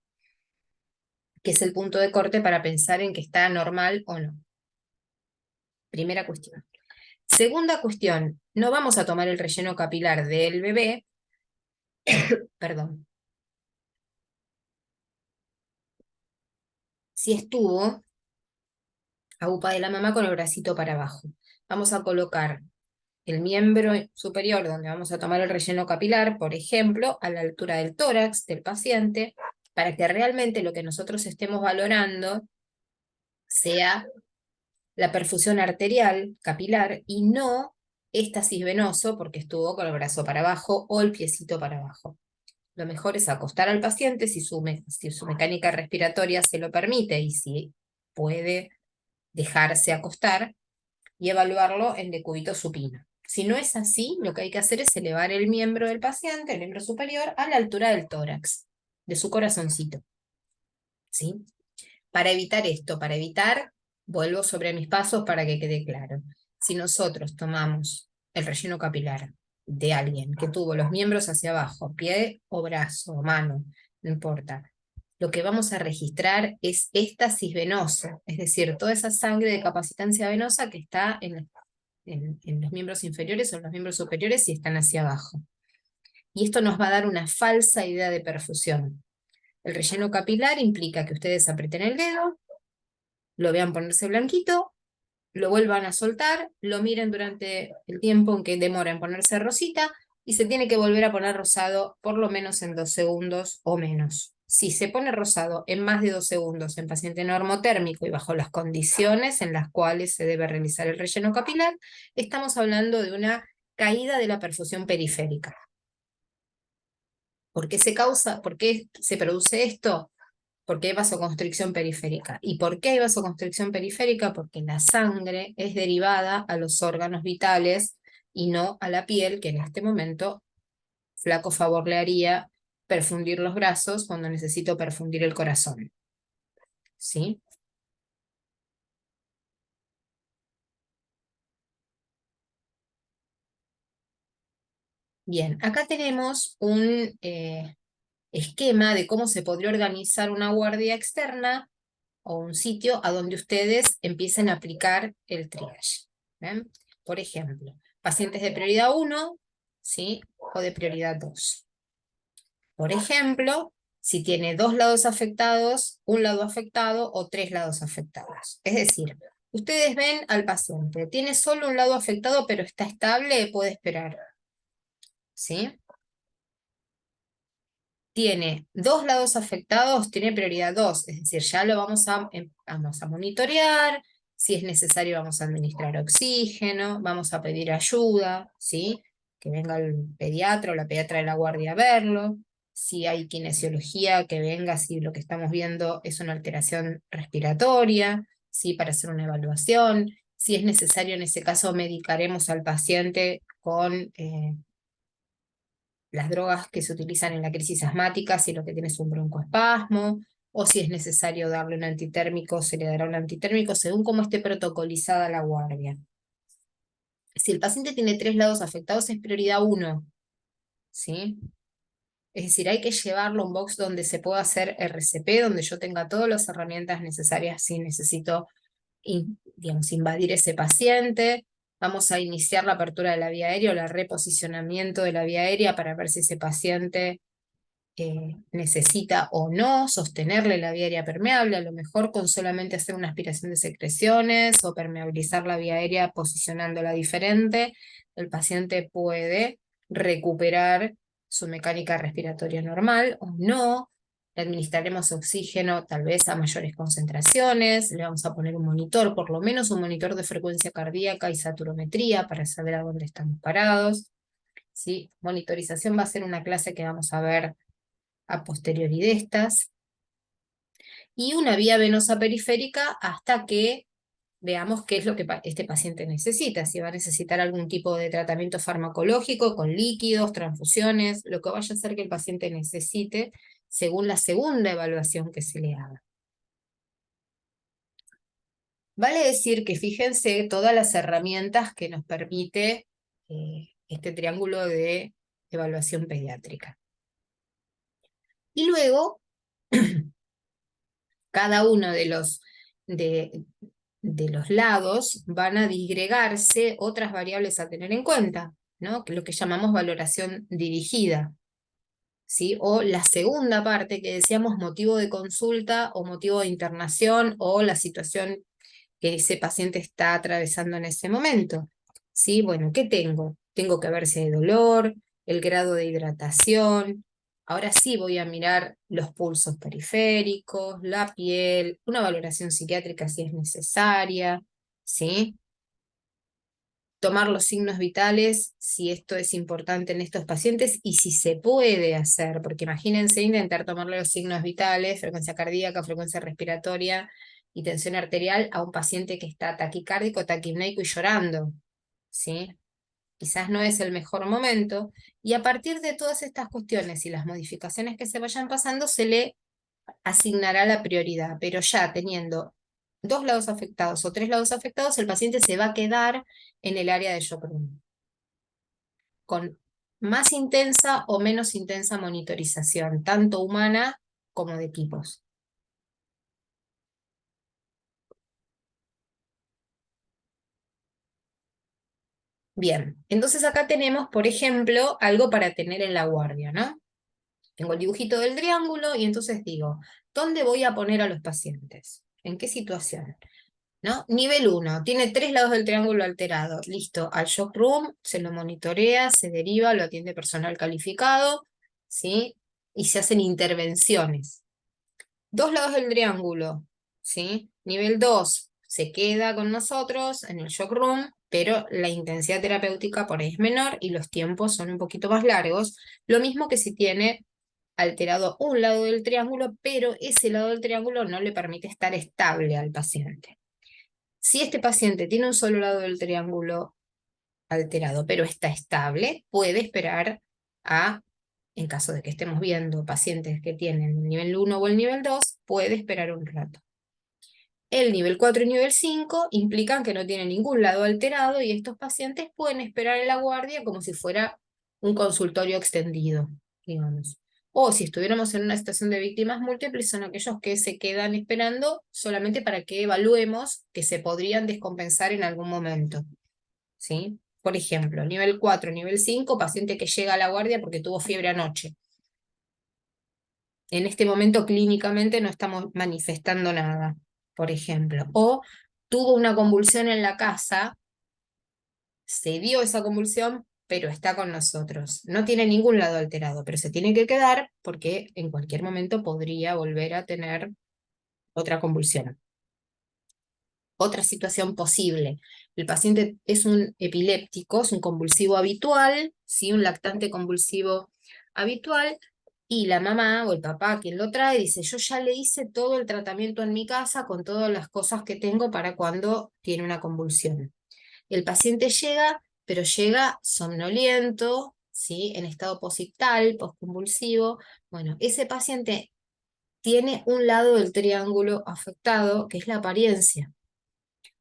que es el punto de corte para pensar en que está normal o no. Primera cuestión. Segunda cuestión, no vamos a tomar el relleno capilar del bebé, perdón, si estuvo a UPA de la mamá con el bracito para abajo. Vamos a colocar el miembro superior donde vamos a tomar el relleno capilar, por ejemplo, a la altura del tórax del paciente, para que realmente lo que nosotros estemos valorando sea la perfusión arterial capilar y no éstasis venoso porque estuvo con el brazo para abajo o el piecito para abajo. Lo mejor es acostar al paciente si su mecánica respiratoria se lo permite y si puede dejarse acostar y evaluarlo en decúbito supino. Si no es así, lo que hay que hacer es elevar el miembro del paciente, el miembro superior, a la altura del tórax, de su corazoncito. ¿Sí? Para evitar esto, para evitar, vuelvo sobre mis pasos para que quede claro. Si nosotros tomamos el relleno capilar de alguien que tuvo los miembros hacia abajo, pie o brazo, o mano, no importa, lo que vamos a registrar es éstasis venosa, es decir, toda esa sangre de capacitancia venosa que está en los miembros inferiores o en los miembros superiores y están hacia abajo. Y esto nos va a dar una falsa idea de perfusión. El relleno capilar implica que ustedes aprieten el dedo, lo vean ponerse blanquito, lo vuelvan a soltar, lo miren durante el tiempo en que demora en ponerse rosita y se tiene que volver a poner rosado por lo menos en 2 segundos o menos. Si se pone rosado en más de 2 segundos en paciente normotérmico y bajo las condiciones en las cuales se debe realizar el relleno capilar, estamos hablando de una caída de la perfusión periférica. ¿Por qué se causa? ¿Por qué se produce esto? Porque hay vasoconstricción periférica. ¿Y por qué hay vasoconstricción periférica? Porque la sangre es derivada a los órganos vitales y no a la piel, que en este momento flaco favor le haría perfundir los brazos cuando necesito perfundir el corazón. ¿Sí? Bien, acá tenemos un esquema de cómo se podría organizar una guardia externa o un sitio a donde ustedes empiecen a aplicar el triage. ¿Ven? Por ejemplo, pacientes de prioridad 1, ¿sí? O de prioridad 2. Por ejemplo, si tiene 2 lados afectados, un lado afectado o 3 lados afectados. Es decir, ustedes ven al paciente, tiene solo un lado afectado pero está estable, puede esperar. ¿Sí? Tiene 2 lados afectados, tiene prioridad 2, es decir, ya lo vamos a monitorear, si es necesario vamos a administrar oxígeno, vamos a pedir ayuda, ¿sí? Que venga el pediatra o la pediatra de la guardia a verlo, si hay kinesiología, que venga si lo que estamos viendo es una alteración respiratoria, ¿sí? Para hacer una evaluación, si es necesario en ese caso medicaremos al paciente con las drogas que se utilizan en la crisis asmática, si lo que tiene es un broncoespasmo, o si es necesario darle un antitérmico, se le dará un antitérmico según cómo esté protocolizada la guardia. Si el paciente tiene 3 lados afectados, es prioridad 1, ¿sí? Es decir, hay que llevarlo a un box donde se pueda hacer RCP, donde yo tenga todas las herramientas necesarias si necesito digamos, invadir ese paciente. Vamos a iniciar la apertura de la vía aérea o el reposicionamiento de la vía aérea para ver si ese paciente necesita o no sostenerle la vía aérea permeable, a lo mejor con solamente hacer una aspiración de secreciones o permeabilizar la vía aérea posicionándola diferente, el paciente puede recuperar su mecánica respiratoria normal o no. le administraremos oxígeno tal vez a mayores concentraciones, le vamos a poner un monitor, por lo menos un monitor de frecuencia cardíaca y saturometría para saber a dónde estamos parados, ¿sí? Monitorización va a ser una clase que vamos a ver a posteriori de estas. Y una vía venosa periférica hasta que veamos qué es lo que este paciente necesita, si va a necesitar algún tipo de tratamiento farmacológico con líquidos, transfusiones, lo que vaya a hacer que el paciente necesite según la segunda evaluación que se le haga. Vale decir que fíjense todas las herramientas que nos permite este triángulo de evaluación pediátrica. Y luego, cada uno de los lados van a disgregarse otras variables a tener en cuenta, ¿no? Que es lo que llamamos valoración dirigida, ¿sí? O la segunda parte que decíamos motivo de consulta o motivo de internación o la situación que ese paciente está atravesando en ese momento, ¿sí? Bueno, ¿qué tengo? Tengo que ver si hay dolor, el grado de hidratación. Ahora sí voy a mirar los pulsos periféricos, la piel, una valoración psiquiátrica si es necesaria, ¿sí? Tomar los signos vitales si esto es importante en estos pacientes y si se puede hacer, porque imagínense intentar tomarle los signos vitales, frecuencia cardíaca, frecuencia respiratoria y tensión arterial a un paciente que está taquicárdico, taquipneico y llorando, ¿sí? Quizás no es el mejor momento, y a partir de todas estas cuestiones y las modificaciones que se vayan pasando, se le asignará la prioridad, pero ya teniendo 2 lados afectados o 3 lados afectados, el paciente se va a quedar en el área de shock room, con más intensa o menos intensa monitorización, tanto humana como de equipos. Bien, entonces acá tenemos, por ejemplo, algo para tener en la guardia, ¿no? Tengo el dibujito del triángulo y entonces digo, ¿dónde voy a poner a los pacientes? ¿En qué situación? ¿No? Nivel 1, tiene 3 lados del triángulo alterado. Listo, al shock room se lo monitorea, se deriva, lo atiende personal calificado, ¿sí? Y se hacen intervenciones. 2 lados del triángulo, ¿sí? Nivel 2, se queda con nosotros en el shock room, pero la intensidad terapéutica por ahí es menor y los tiempos son un poquito más largos. Lo mismo que si tiene alterado un lado del triángulo, pero ese lado del triángulo no le permite estar estable al paciente. Si este paciente tiene un solo lado del triángulo alterado, pero está estable, puede esperar en caso de que estemos viendo pacientes que tienen el nivel 1 o el nivel 2, puede esperar un rato. El nivel 4 y nivel 5 implican que no tienen ningún lado alterado y estos pacientes pueden esperar en la guardia como si fuera un consultorio extendido, digamos. O si estuviéramos en una situación de víctimas múltiples, son aquellos que se quedan esperando solamente para que evaluemos que se podrían descompensar en algún momento, ¿sí? Por ejemplo, nivel 4, nivel 5, paciente que llega a la guardia porque tuvo fiebre anoche. En este momento clínicamente no estamos manifestando nada, por ejemplo. O tuvo una convulsión en la casa, se dio esa convulsión, pero está con nosotros. No tiene ningún lado alterado, pero se tiene que quedar porque en cualquier momento podría volver a tener otra convulsión. Otra situación posible. El paciente es un epiléptico, es un convulsivo habitual, ¿sí? Un lactante convulsivo habitual, y la mamá o el papá quien lo trae dice, yo ya le hice todo el tratamiento en mi casa con todas las cosas que tengo para cuando tiene una convulsión. El paciente llega, pero llega somnoliento, ¿sí? En estado posictal, postconvulsivo. Bueno, ese paciente tiene un lado del triángulo afectado, que es la apariencia.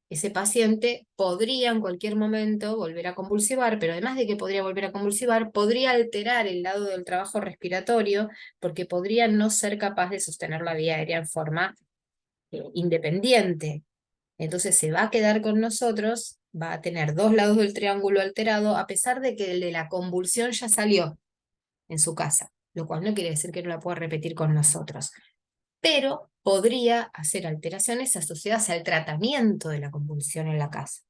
Ese paciente podría en cualquier momento volver a convulsivar, pero además de que podría volver a convulsivar, podría alterar el lado del trabajo respiratorio porque podría no ser capaz de sostener la vía aérea en forma independiente. Entonces se va a quedar con nosotros, va a tener 2 lados del triángulo alterado, a pesar de que el de la convulsión ya salió en su casa, lo cual no quiere decir que no la pueda repetir con nosotros, pero podría hacer alteraciones asociadas al tratamiento de la convulsión en la casa.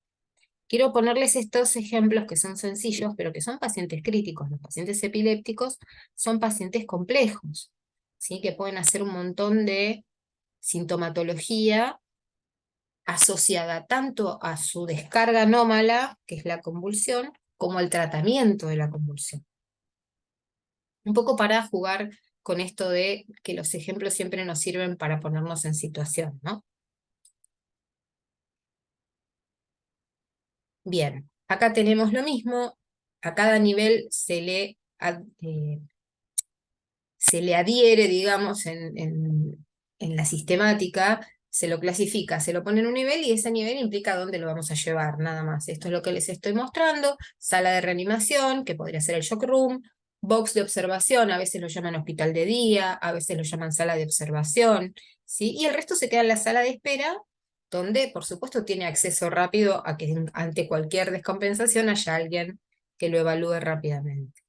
Quiero ponerles estos ejemplos que son sencillos, pero que son pacientes críticos. Los pacientes epilépticos son pacientes complejos, ¿sí? Que pueden hacer un montón de sintomatología asociada tanto a su descarga anómala, que es la convulsión, como al tratamiento de la convulsión. Un poco para jugar con esto de que los ejemplos siempre nos sirven para ponernos en situación, ¿no? Bien, acá tenemos lo mismo, a cada nivel se le adhiere, digamos, en la sistemática, se lo clasifica, se lo pone en un nivel y ese nivel implica dónde lo vamos a llevar, nada más. Esto es lo que les estoy mostrando, sala de reanimación, que podría ser el shock room, box de observación, a veces lo llaman hospital de día, a veces lo llaman sala de observación, ¿sí? Y el resto se queda en la sala de espera, donde, por supuesto, tiene acceso rápido a que ante cualquier descompensación haya alguien que lo evalúe rápidamente.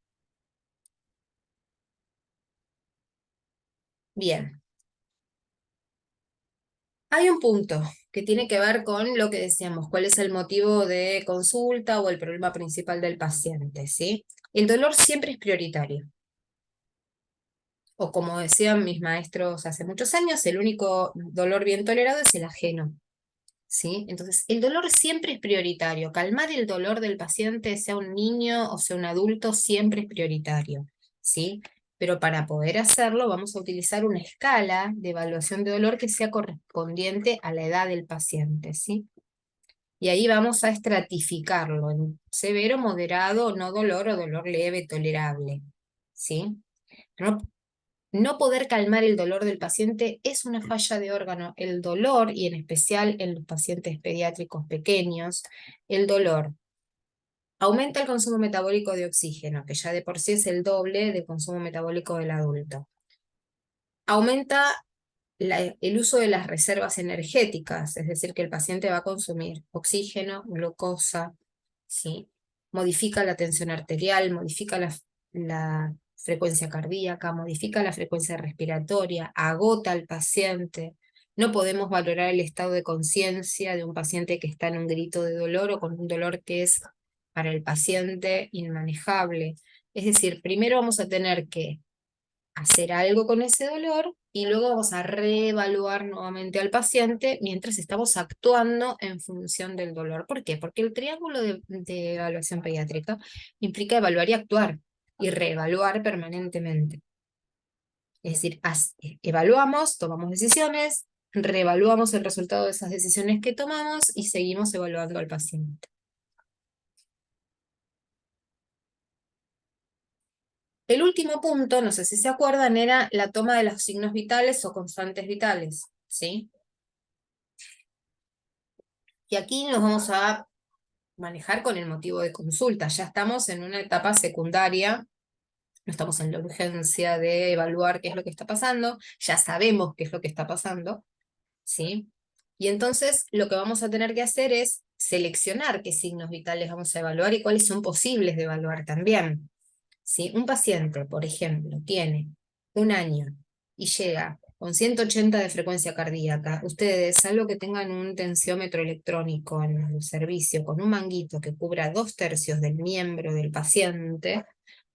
Bien. Hay un punto que tiene que ver con lo que decíamos, cuál es el motivo de consulta o el problema principal del paciente, ¿sí? El dolor siempre es prioritario. O como decían mis maestros hace muchos años, el único dolor bien tolerado es el ajeno, ¿sí? Entonces, el dolor siempre es prioritario. Calmar el dolor del paciente, sea un niño o sea un adulto, siempre es prioritario, ¿sí? Pero para poder hacerlo vamos a utilizar una escala de evaluación de dolor que sea correspondiente a la edad del paciente, ¿sí? Y ahí vamos a estratificarlo en severo, moderado, no dolor o dolor leve, tolerable, ¿sí? No, no poder calmar el dolor del paciente es una falla de órgano. El dolor, y en especial en los pacientes pediátricos pequeños, el dolor aumenta el consumo metabólico de oxígeno, que ya de por sí es el doble del consumo metabólico del adulto. Aumenta el uso de las reservas energéticas, es decir, que el paciente va a consumir oxígeno, glucosa, ¿sí? Modifica la tensión arterial, modifica la frecuencia cardíaca, modifica la frecuencia respiratoria, agota al paciente. No podemos valorar el estado de conciencia de un paciente que está en un grito de dolor o con un dolor que es para el paciente inmanejable. Es decir, primero vamos a tener que hacer algo con ese dolor y luego vamos a reevaluar nuevamente al paciente mientras estamos actuando en función del dolor. ¿Por qué? Porque el triángulo de evaluación pediátrica implica evaluar y actuar y reevaluar permanentemente. Es decir, evaluamos, tomamos decisiones, reevaluamos el resultado de esas decisiones que tomamos y seguimos evaluando al paciente. El último punto, no sé si se acuerdan, era la toma de los signos vitales o constantes vitales, ¿sí? Y aquí nos vamos a manejar con el motivo de consulta. Ya estamos en una etapa secundaria, no estamos en la urgencia de evaluar qué es lo que está pasando, ya sabemos qué es lo que está pasando, ¿sí? Y entonces lo que vamos a tener que hacer es seleccionar qué signos vitales vamos a evaluar y cuáles son posibles de evaluar también. Si un paciente, por ejemplo, tiene un año y llega con 180 de frecuencia cardíaca, ustedes, salvo que tengan un tensiómetro electrónico en el servicio con un manguito que cubra 2/3 del miembro del paciente,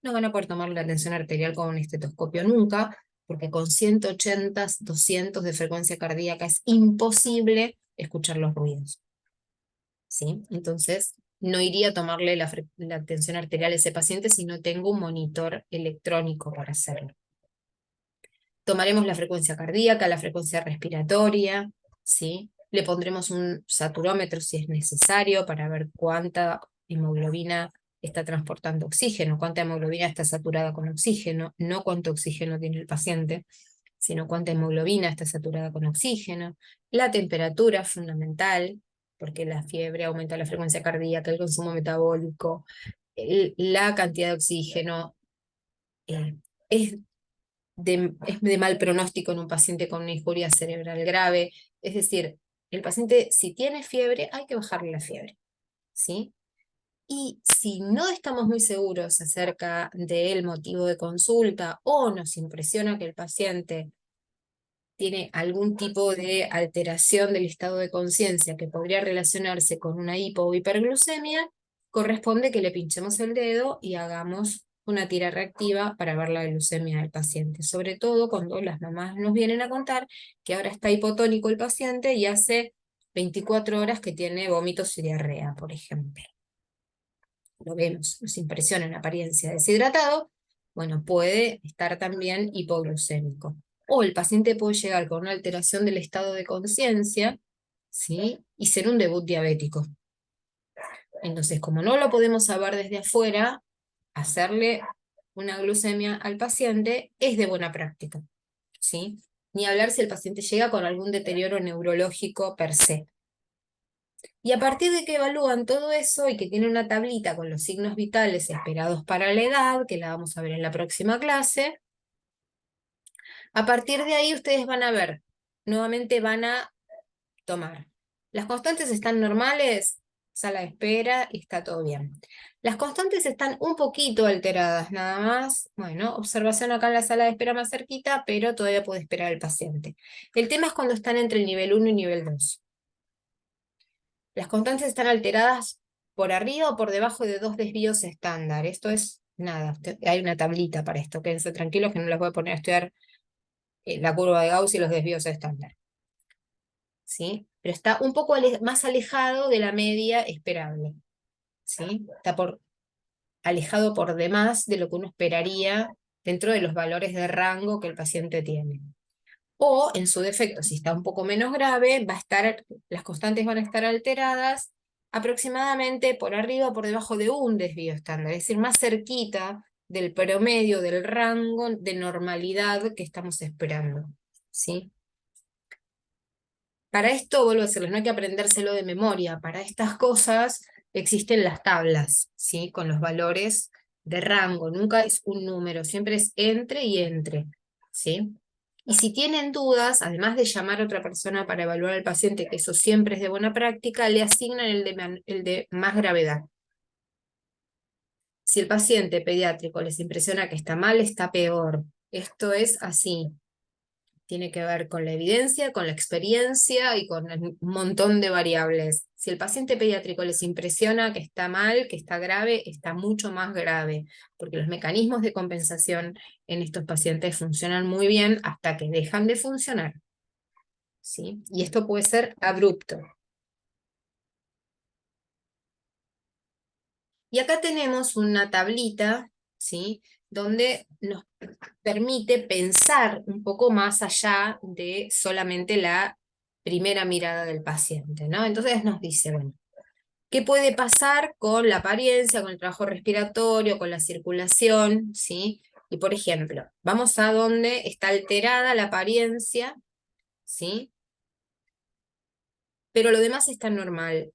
no van a poder tomar la tensión arterial con un estetoscopio nunca, porque con 180, 200 de frecuencia cardíaca es imposible escuchar los ruidos. ¿Sí? Entonces, no iría a tomarle la tensión arterial a ese paciente si no tengo un monitor electrónico para hacerlo. Tomaremos la frecuencia cardíaca, la frecuencia respiratoria, ¿sí? Le pondremos un saturómetro si es necesario para ver cuánta hemoglobina está transportando oxígeno, cuánta hemoglobina está saturada con oxígeno, no cuánto oxígeno tiene el paciente, sino cuánta hemoglobina está saturada con oxígeno. La temperatura es fundamental, porque la fiebre aumenta la frecuencia cardíaca, el consumo metabólico, la cantidad de oxígeno. eh, es es de mal pronóstico en un paciente con una injuria cerebral grave. Es decir, el paciente, si tiene fiebre, hay que bajarle la fiebre, ¿sí? Y si no estamos muy seguros acerca del motivo de consulta o nos impresiona que el paciente tiene algún tipo de alteración del estado de conciencia que podría relacionarse con una hipo o hiperglucemia, corresponde que le pinchemos el dedo y hagamos una tira reactiva para ver la glucemia del paciente, sobre todo cuando las mamás nos vienen a contar que ahora está hipotónico el paciente y hace 24 horas que tiene vómitos y diarrea, por ejemplo. Lo vemos, nos impresiona en apariencia deshidratado, bueno, puede estar también hipoglucémico. O el paciente puede llegar con una alteración del estado de conciencia, ¿sí? Y ser un debut diabético. Entonces, como no lo podemos saber desde afuera, hacerle una glucemia al paciente es de buena práctica, ¿sí? Ni hablar si el paciente llega con algún deterioro neurológico per se. Y a partir de que evalúan todo eso y que tienen una tablita con los signos vitales esperados para la edad, que la vamos a ver en la próxima clase, a partir de ahí ustedes van a ver, nuevamente van a tomar. Las constantes están normales, sala de espera y está todo bien. Las constantes están un poquito alteradas nada más. Bueno, observación acá en la sala de espera más cerquita, pero todavía puede esperar el paciente. El tema es cuando están entre el nivel 1 y nivel 2. Las constantes están alteradas por arriba o por debajo de 2 desvíos estándar. Esto es nada, hay una tablita para esto. Quédense tranquilos que no les voy a poner a estudiar la curva de Gauss y los desvíos estándar, ¿sí? Pero está un poco más alejado de la media esperable, ¿sí? Está alejado por demás de lo que uno esperaría dentro de los valores de rango que el paciente tiene. O, en su defecto, si está un poco menos grave, las constantes van a estar alteradas aproximadamente por arriba o por debajo de un desvío estándar, es decir, más cerquita del promedio del rango de normalidad que estamos esperando, ¿sí? Para esto, vuelvo a decirles, no hay que aprendérselo de memoria. Para estas cosas existen las tablas, ¿sí? Con los valores de rango. Nunca es un número, siempre es entre y entre, ¿sí? Y si tienen dudas, además de llamar a otra persona para evaluar al paciente, que eso siempre es de buena práctica, le asignan el de más gravedad. Si el paciente pediátrico les impresiona que está mal, está peor. Esto es así. Tiene que ver con la evidencia, con la experiencia y con un montón de variables. Si el paciente pediátrico les impresiona que está mal, que está grave, está mucho más grave, porque los mecanismos de compensación en estos pacientes funcionan muy bien hasta que dejan de funcionar, ¿sí? Y esto puede ser abrupto. Y acá tenemos una tablita, ¿sí? Donde nos permite pensar un poco más allá de solamente la primera mirada del paciente, ¿no? Entonces nos dice, bueno, ¿qué puede pasar con la apariencia, con el trabajo respiratorio, con la circulación, ¿sí? Y por ejemplo, vamos a donde está alterada la apariencia, ¿sí? Pero lo demás está normal.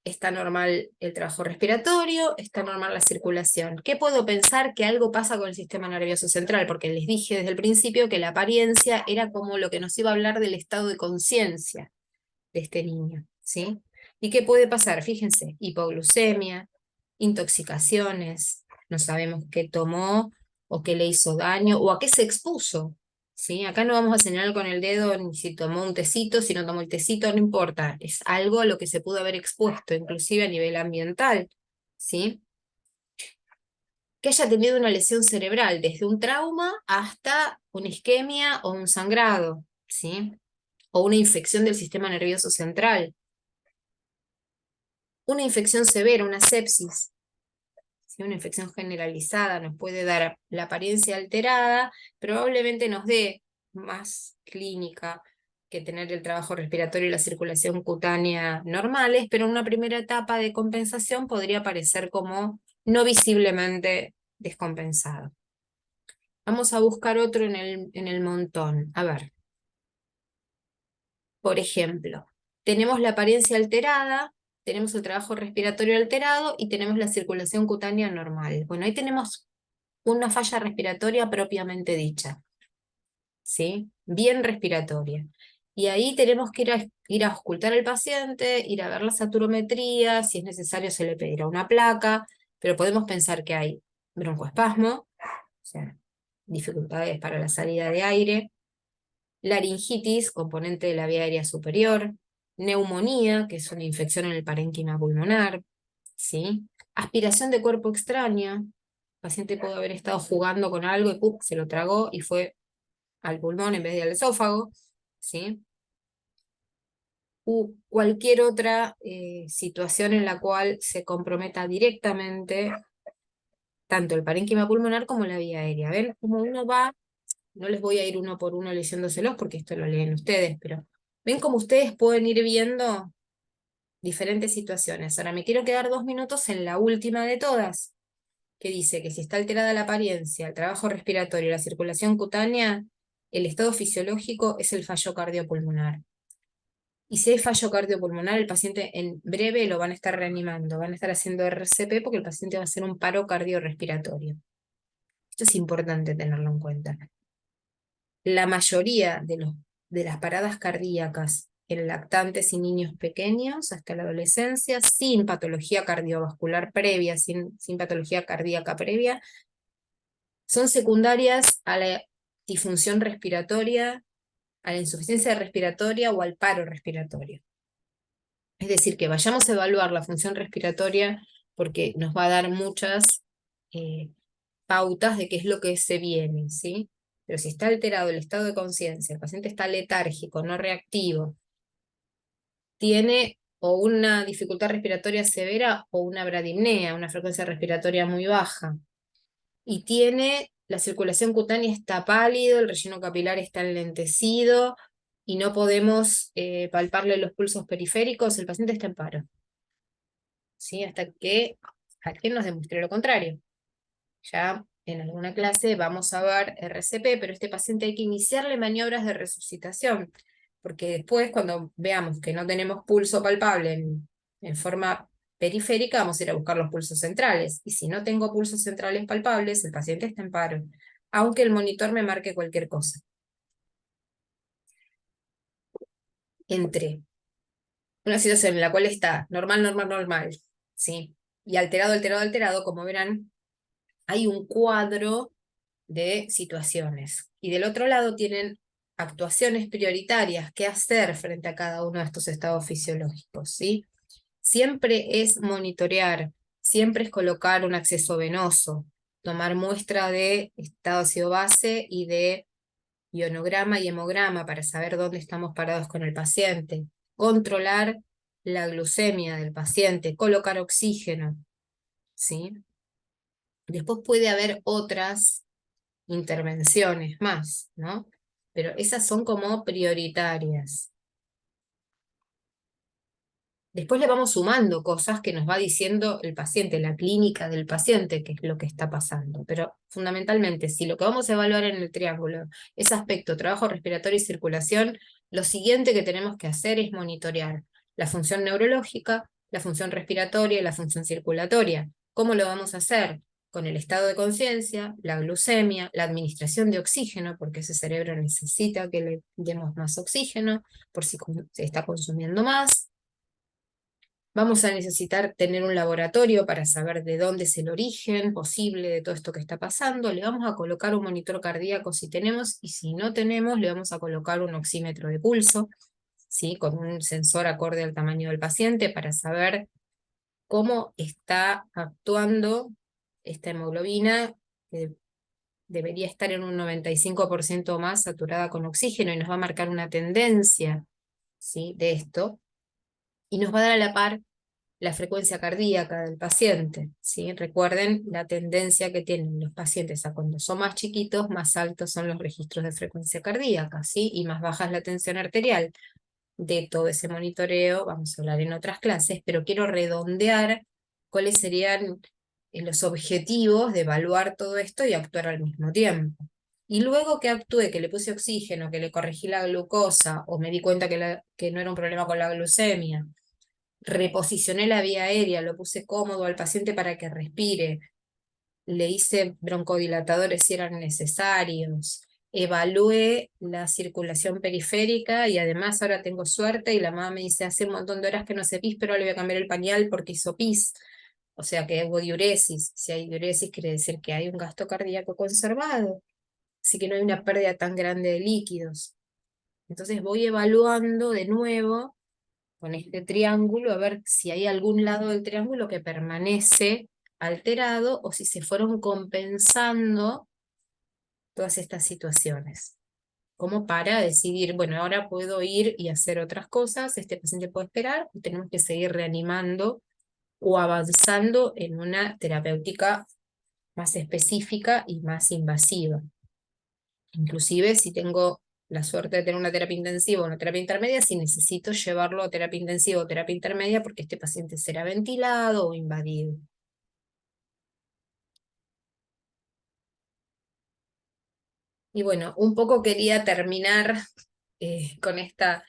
Está normal el trabajo respiratorio, está normal la circulación. ¿Qué puedo pensar? Que algo pasa con el sistema nervioso central, porque les dije desde el principio que la apariencia era como lo que nos iba a hablar del estado de conciencia de este niño, ¿sí? ¿Y qué puede pasar? Fíjense, hipoglucemia, intoxicaciones, no sabemos qué tomó o qué le hizo daño o a qué se expuso, ¿sí? Acá no vamos a señalar con el dedo ni si tomó un tecito, si no tomó el tecito, no importa, es algo a lo que se pudo haber expuesto, inclusive a nivel ambiental, ¿sí? Que haya tenido una lesión cerebral, desde un trauma hasta una isquemia o un sangrado, ¿sí? O una infección del sistema nervioso central. Una infección severa, una sepsis, ¿sí? Una infección generalizada nos puede dar la apariencia alterada, probablemente nos dé más clínica que tener el trabajo respiratorio y la circulación cutánea normales, pero en una primera etapa de compensación podría aparecer como no visiblemente descompensado. Vamos a buscar otro en el montón. A ver, por ejemplo, tenemos la apariencia alterada, tenemos el trabajo respiratorio alterado y tenemos la circulación cutánea normal. Bueno, ahí tenemos una falla respiratoria propiamente dicha, ¿sí? Bien respiratoria. Y ahí tenemos que ir a auscultar al paciente, ir a ver la saturometría, si es necesario se le pedirá una placa, pero podemos pensar que hay broncoespasmo, o sea, dificultades para la salida de aire, laringitis, componente de la vía aérea superior, neumonía, que es una infección en el parénquima pulmonar, ¿sí? Aspiración de cuerpo extraño, paciente pudo haber estado jugando con algo y ¡pum! Se lo tragó y fue al pulmón en vez de al esófago, ¿sí? U cualquier otra situación en la cual se comprometa directamente tanto el parénquima pulmonar como la vía aérea. ¿Ven cómo uno va? No les voy a ir uno por uno leyéndoselos porque esto lo leen ustedes, pero ven cómo ustedes pueden ir viendo diferentes situaciones. Ahora me quiero quedar 2 minutos en la última de todas, que dice que si está alterada la apariencia, el trabajo respiratorio y la circulación cutánea, el estado fisiológico es el fallo cardiopulmonar. Y si hay fallo cardiopulmonar, el paciente en breve lo van a estar reanimando, van a estar haciendo RCP porque el paciente va a hacer un paro cardiorrespiratorio. Esto es importante tenerlo en cuenta. La mayoría de las paradas cardíacas en lactantes y niños pequeños hasta la adolescencia, sin patología cardiovascular previa, sin patología cardíaca previa, son secundarias a la disfunción respiratoria, a la insuficiencia respiratoria o al paro respiratorio. Es decir, que vayamos a evaluar la función respiratoria porque nos va a dar muchas pautas de qué es lo que se viene, ¿sí? Pero si está alterado el estado de conciencia, el paciente está letárgico, no reactivo, tiene o una dificultad respiratoria severa o una bradipnea, una frecuencia respiratoria muy baja, y tiene la circulación cutánea está pálido, el relleno capilar está enlentecido y no podemos palparle los pulsos periféricos, el paciente está en paro, ¿sí? Hasta que alguien nos demuestre lo contrario. Ya en alguna clase vamos a ver RCP, pero este paciente hay que iniciarle maniobras de resucitación, porque después cuando veamos que no tenemos pulso palpable en forma periférica, vamos a ir a buscar los pulsos centrales. Y si no tengo pulsos centrales palpables, el paciente está en paro, aunque el monitor me marque cualquier cosa. Entre una situación en la cual está normal, normal, normal, ¿sí? Y alterado, alterado, alterado, como verán, hay un cuadro de situaciones. Y del otro lado tienen actuaciones prioritarias, qué hacer frente a cada uno de estos estados fisiológicos, ¿sí? Siempre es monitorear, siempre es colocar un acceso venoso, tomar muestra de estado ácido base y de ionograma y hemograma para saber dónde estamos parados con el paciente, controlar la glucemia del paciente, colocar oxígeno, ¿sí? Después puede haber otras intervenciones más, ¿no? Pero esas son como prioritarias. Después le vamos sumando cosas que nos va diciendo el paciente, la clínica del paciente, qué es lo que está pasando. Pero fundamentalmente, si lo que vamos a evaluar en el triángulo es aspecto, trabajo respiratorio y circulación, lo siguiente que tenemos que hacer es monitorear la función neurológica, la función respiratoria y la función circulatoria. ¿Cómo lo vamos a hacer? Con el estado de conciencia, la glucemia, la administración de oxígeno, porque ese cerebro necesita que le demos más oxígeno, por si se está consumiendo más. Vamos a necesitar tener un laboratorio para saber de dónde es el origen posible de todo esto que está pasando. Le vamos a colocar un monitor cardíaco si tenemos, y si no tenemos, le vamos a colocar un oxímetro de pulso, ¿sí? Con un sensor acorde al tamaño del paciente para saber cómo está actuando esta hemoglobina, que debería estar en un 95% más saturada con oxígeno, y nos va a marcar una tendencia, ¿sí? De esto, y nos va a dar a la par la frecuencia cardíaca del paciente, ¿sí? Recuerden la tendencia que tienen los pacientes a cuando son más chiquitos, más altos son los registros de frecuencia cardíaca, ¿sí? Y más baja es la tensión arterial. De todo ese monitoreo vamos a hablar en otras clases, pero quiero redondear cuáles serían los objetivos de evaluar todo esto y actuar al mismo tiempo. Y luego que actué, que le puse oxígeno, que le corregí la glucosa, o me di cuenta que no era un problema con la glucemia, reposicioné la vía aérea, lo puse cómodo al paciente para que respire, le hice broncodilatadores si eran necesarios, evalué la circulación periférica y además ahora tengo suerte y la mamá me dice, hace un montón de horas que no hace pis, pero le voy a cambiar el pañal porque hizo pis. O sea que hubo diuresis. Si hay diuresis quiere decir que hay un gasto cardíaco conservado, así que no hay una pérdida tan grande de líquidos. Entonces voy evaluando de nuevo con este triángulo, a ver si hay algún lado del triángulo que permanece alterado o si se fueron compensando todas estas situaciones, como para decidir, bueno, ahora puedo ir y hacer otras cosas, este paciente puede esperar, o tenemos que seguir reanimando o avanzando en una terapéutica más específica y más invasiva. Inclusive si tengo la suerte de tener una terapia intensiva o una terapia intermedia, si necesito llevarlo a terapia intensiva o terapia intermedia porque este paciente será ventilado o invadido. Y bueno, un poco quería terminar con esta.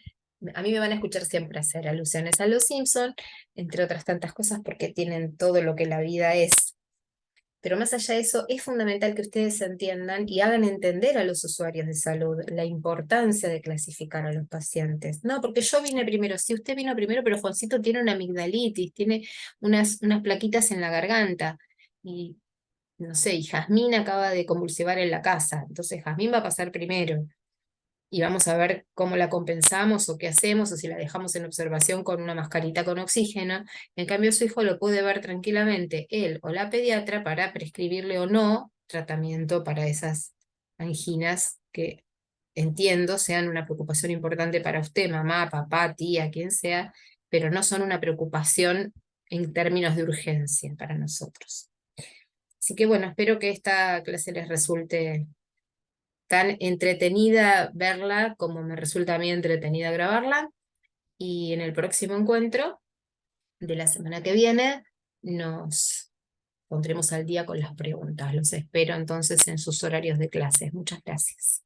A mí me van a escuchar siempre hacer alusiones a los Simpson, entre otras tantas cosas, porque tienen todo lo que la vida es. Pero más allá de eso, es fundamental que ustedes entiendan y hagan entender a los usuarios de salud la importancia de clasificar a los pacientes. No, porque yo vine primero, sí, usted vino primero, pero Juancito tiene una amigdalitis, tiene unas plaquitas en la garganta. Y no sé, y Jazmín acaba de convulsionar en la casa, entonces Jazmín va a pasar primero y vamos a ver cómo la compensamos o qué hacemos o si la dejamos en observación con una mascarita con oxígeno. En cambio, su hijo lo puede ver tranquilamente él o la pediatra para prescribirle o no tratamiento para esas anginas que entiendo sean una preocupación importante para usted, mamá, papá, tía, quien sea, pero no son una preocupación en términos de urgencia para nosotros. Así que bueno, espero que esta clase les resulte tan entretenida verla como me resulta a mí entretenida grabarla. Y en el próximo encuentro de la semana que viene nos pondremos al día con las preguntas. Los espero entonces en sus horarios de clases. Muchas gracias.